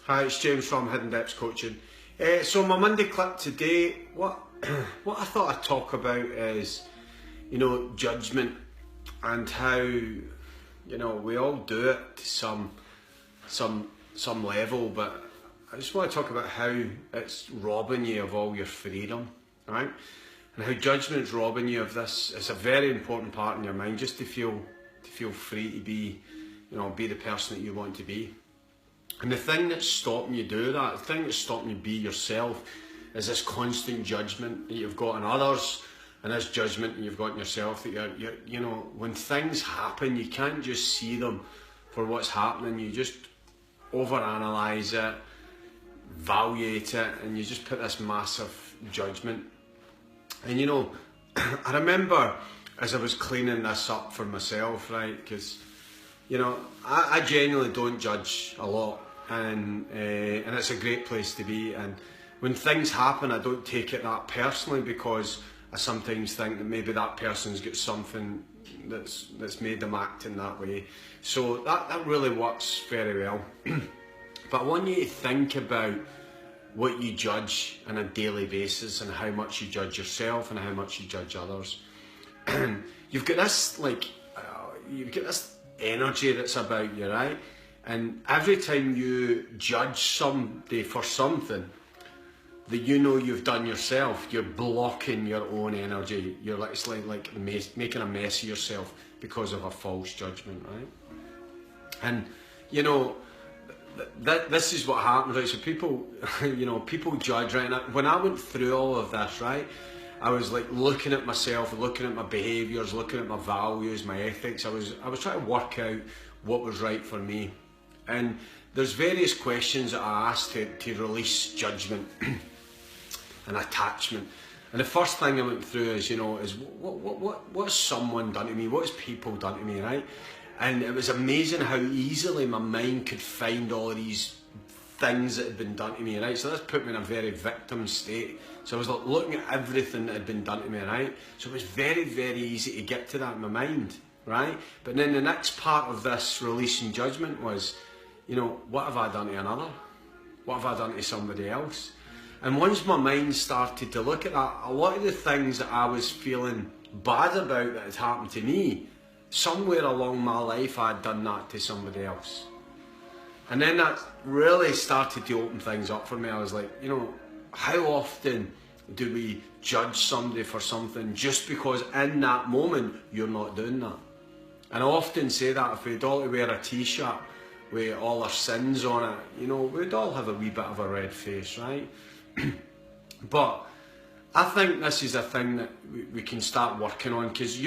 Hi, it's James from Hidden Depths Coaching. So my Monday clip today, what I thought I'd talk about is, judgment and how, we all do it to some level, but I just want to talk about how it's robbing you of all your freedom, right? And how judgment's robbing you of this. It's a very important part in your mind, just to feel free to be, be the person that you want to be. And the thing that's stopping you do that, the thing that's stopping you be yourself, is this constant judgment that you've got on others, and this judgment that you've got in yourself that when things happen, you can't just see them for what's happening. You just overanalyze it, evaluate it, and you just put this massive judgment. And I remember as I was cleaning this up for myself, right, because I genuinely don't judge a lot, and it's a great place to be. And when things happen, I don't take it that personally, because I sometimes think that maybe that person's got something that's made them act in that way. So that really works very well. But I want you to think about what you judge on a daily basis, and how much you judge yourself and how much you judge others. You've got this energy that's about you, right? And every time you judge somebody for something that you've done yourself, you're blocking your own energy. It's like making a mess of yourself because of a false judgment, right? And this is what happens, right? So people, people judge, right? And when I went through all of this, right, I was like looking at myself, looking at my behaviours, looking at my values, my ethics. I was trying to work out what was right for me. And there's various questions that I asked to release judgment and attachment. And the first thing I went through is what's someone done to me? What has people done to me, right? And it was amazing how easily my mind could find all of these things that had been done to me, right? So this put me in a very victim state. So I was like looking at everything that had been done to me, right? So it was very, very easy to get to that in my mind, right? But then the next part of this releasing judgment was, what have I done to another? What have I done to somebody else? And once my mind started to look at that, a lot of the things that I was feeling bad about that had happened to me, somewhere along my life I had done that to somebody else. And then that really started to open things up for me. I was like, how often do we judge somebody for something just because in that moment you're not doing that? And I often say that if we'd all wear a t-shirt with all our sins on it, we'd all have a wee bit of a red face, right? But I think this is a thing that we can start working on, because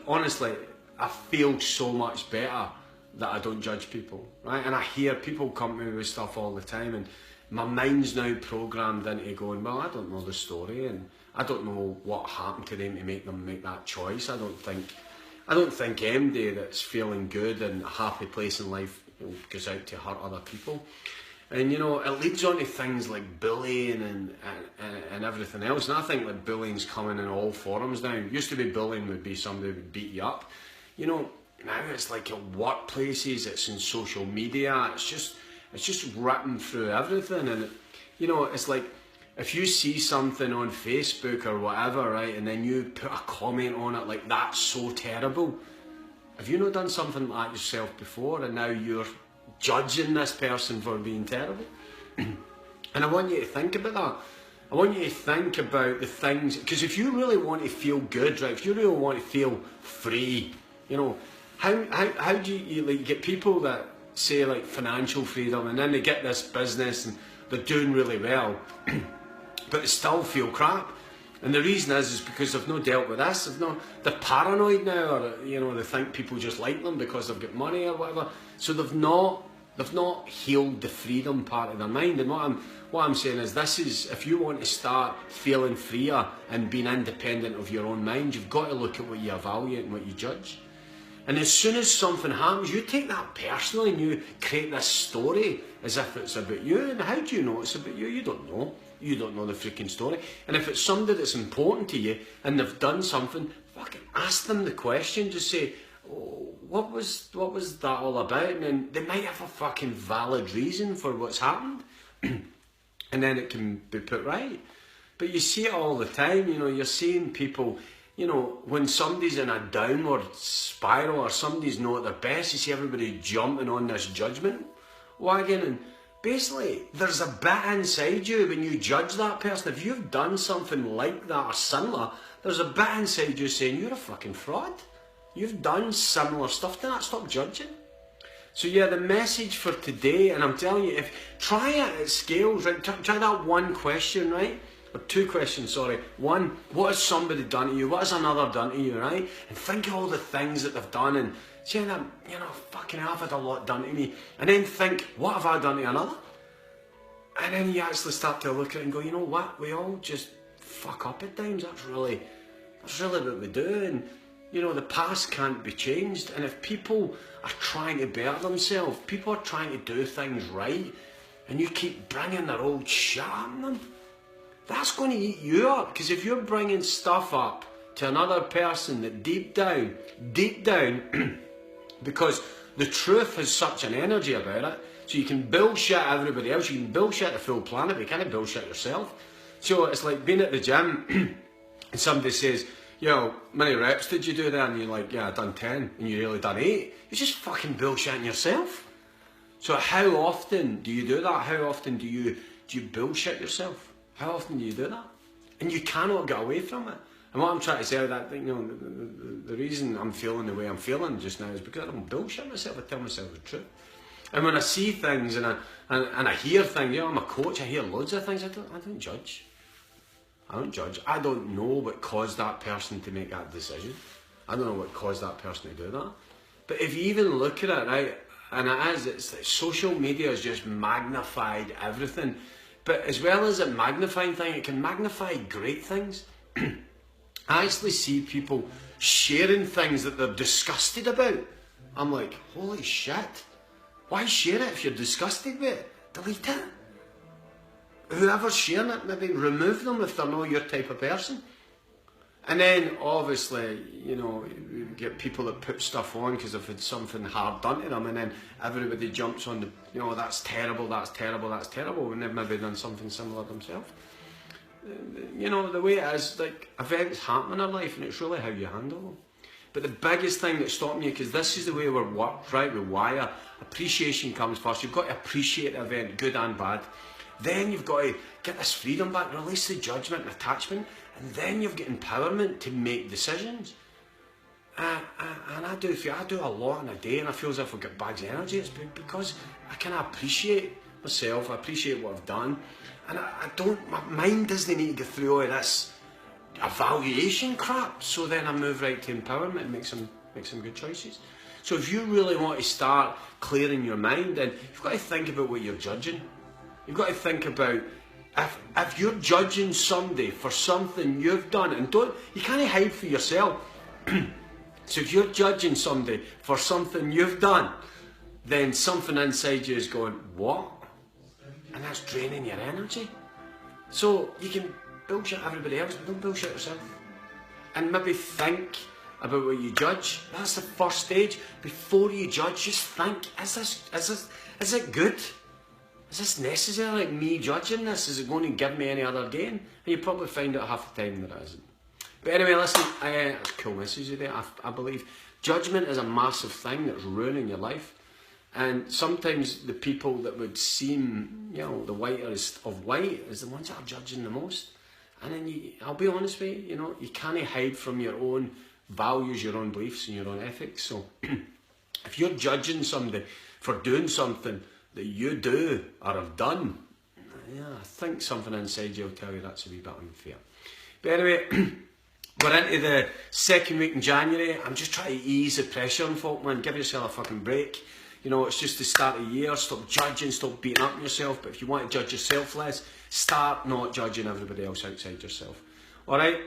honestly, I feel so much better that I don't judge people, right? And I hear people come to me with stuff all the time, and my mind's now programmed into going, well, I don't know the story, and I don't know what happened to them to make them make that choice. I don't think MD that's feeling good and a happy place in life goes out to hurt other people. And it leads on to things like bullying and everything else. And I think that bullying's coming in all forms now. It used to be bullying would be somebody would beat you up. Now it's like at workplaces, it's in social media, it's just ripping through everything. And it's like, if you see something on Facebook or whatever, right, and then you put a comment on it like, that's so terrible. Have you not done something like that yourself before, and now you're judging this person for being terrible? And I want you to think about that. I want you to think about the things, because if you really want to feel good, right, if you really want to feel free, how do you get people that say like financial freedom, and then they get this business and they're doing really well, but they still feel crap? And the reason is because they've not dealt with this. They're paranoid now, or they think people just like them because they've got money or whatever. So they've not healed the freedom part of their mind. And what I'm saying is, if you want to start feeling freer and being independent of your own mind, you've got to look at what you evaluate and what you judge. And as soon as something happens, you take that personally and you create this story as if it's about you. And how do you know it's about you? You don't know. You don't know the freaking story. And if it's somebody that's important to you and they've done something, fucking ask them the question. Just say, what was that all about? And then they might have a fucking valid reason for what's happened, and then it can be put right. But you see it all the time, you know, you're seeing people, you know, when somebody's in a downward spiral or somebody's not at their best, you see everybody jumping on this judgment wagon, and basically there's a bit inside you when you judge that person. If you've done something like that or similar, there's a bit inside you saying you're a fucking fraud. You've done similar stuff to that, stop judging. So yeah, the message for today, and I'm telling you, try it at scales, right? Try that one question, right? Or two questions, sorry. One, what has somebody done to you? What has another done to you, right? And think of all the things that they've done, and say that, you know, fucking I've had a lot done to me. And then think, what have I done to another? And then you actually start to look at it and go, you know what? We all just fuck up at times. That's really what we do. And you know, the past can't be changed. And if people are trying to better themselves, people are trying to do things right, and you keep bringing their old shit on them, that's going to eat you up. Because if you're bringing stuff up to another person that deep down, because the truth has such an energy about it, so you can bullshit everybody else, you can bullshit the full planet, but you can't bullshit yourself. So it's like being at the gym, and somebody says, yo, how many reps did you do there? And you're like, yeah, I done 10, and you really done 8. You're just fucking bullshitting yourself. So how often do you do that? How often do you bullshit yourself? How often do you do that? And you cannot get away from it. And what I'm trying to say with that, you know, the reason I'm feeling the way I'm feeling just now is because I don't bullshit myself. I tell myself the truth. And when I see things and I hear things, you know, I'm a coach. I hear loads of things. I don't judge. I don't judge. I don't know what caused that person to make that decision. I don't know what caused that person to do that. But if you even look at it, right, and it's like social media has just magnified everything. But as well as it magnifying things, it can magnify great things. I actually see people sharing things that they're disgusted about. I'm like, holy shit. Why share it if you're disgusted with it? Delete it. Whoever's sharing it, maybe remove them if they're not your type of person. And then obviously, you know, you get people that put stuff on because they've had something hard done to them, and then everybody jumps on the, you know, that's terrible, that's terrible, that's terrible, when they've maybe done something similar themselves. You know, the way it is, like, events happen in our life, and it's really how you handle them. But the biggest thing that stopped me, because this is the way we're worked, right, we wire, appreciation comes first. You've got to appreciate the event, good and bad. Then you've got to get this freedom back, release the judgment and attachment, and then you've got empowerment to make decisions. And I do a lot in a day, and I feel as if I've got bags of energy. It's because I kind of appreciate myself, I appreciate what I've done, and my mind doesn't need to go through all this evaluation crap. So then I move right to empowerment and make some good choices. So if you really want to start clearing your mind, then you've got to think about what you're judging. You've got to think about if you're judging somebody for something you've done, and you can't hide for yourself. So if you're judging somebody for something you've done, then something inside you is going, what? And that's draining your energy. So you can bullshit everybody else, but don't bullshit yourself. And maybe think about what you judge. That's the first stage. Before you judge, just think, is it good? Is this necessary, like me judging this? Is it going to give me any other gain? And you probably find out half the time that it isn't. But anyway, listen, that's a cool message today. I believe judgment is a massive thing that's ruining your life. And sometimes the people that would seem, you know, the whitest of white is the ones that are judging the most. And then I'll be honest with you, you know, you can't hide from your own values, your own beliefs and your own ethics. So if you're judging somebody for doing something that you do or have done, yeah, I think something inside you will tell you that's a wee bit unfair. But anyway, we're into the second week in January. I'm just trying to ease the pressure on folk, man. Give yourself a fucking break. You know, it's just the start of the year. Stop judging, stop beating up on yourself. But if you want to judge yourself less, start not judging everybody else outside yourself. Alright?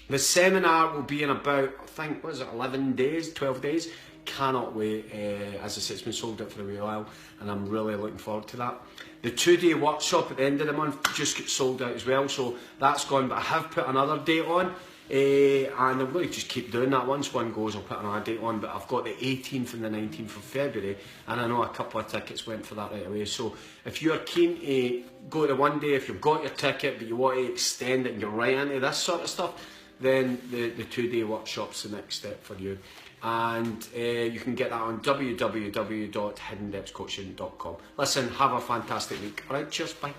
The seminar will be in about, I think, what is it, 11 days, 12 days? Cannot wait. As I said, it's been sold out for a wee while, and I'm really looking forward to that. The 2-day workshop at the end of the month just got sold out as well, so that's gone. But I have put another date on. And I'm going to just keep doing that. Once one goes, I'll put another date on, but I've got the 18th and the 19th of February, and I know a couple of tickets went for that right away. So if you're keen to go to one day, if you've got your ticket but you want to extend it and you're right into this sort of stuff, then the 2-day workshop's the next step for you. And you can get that on www.hiddendepthscoaching.com. Listen, have a fantastic week. All right, cheers, bye.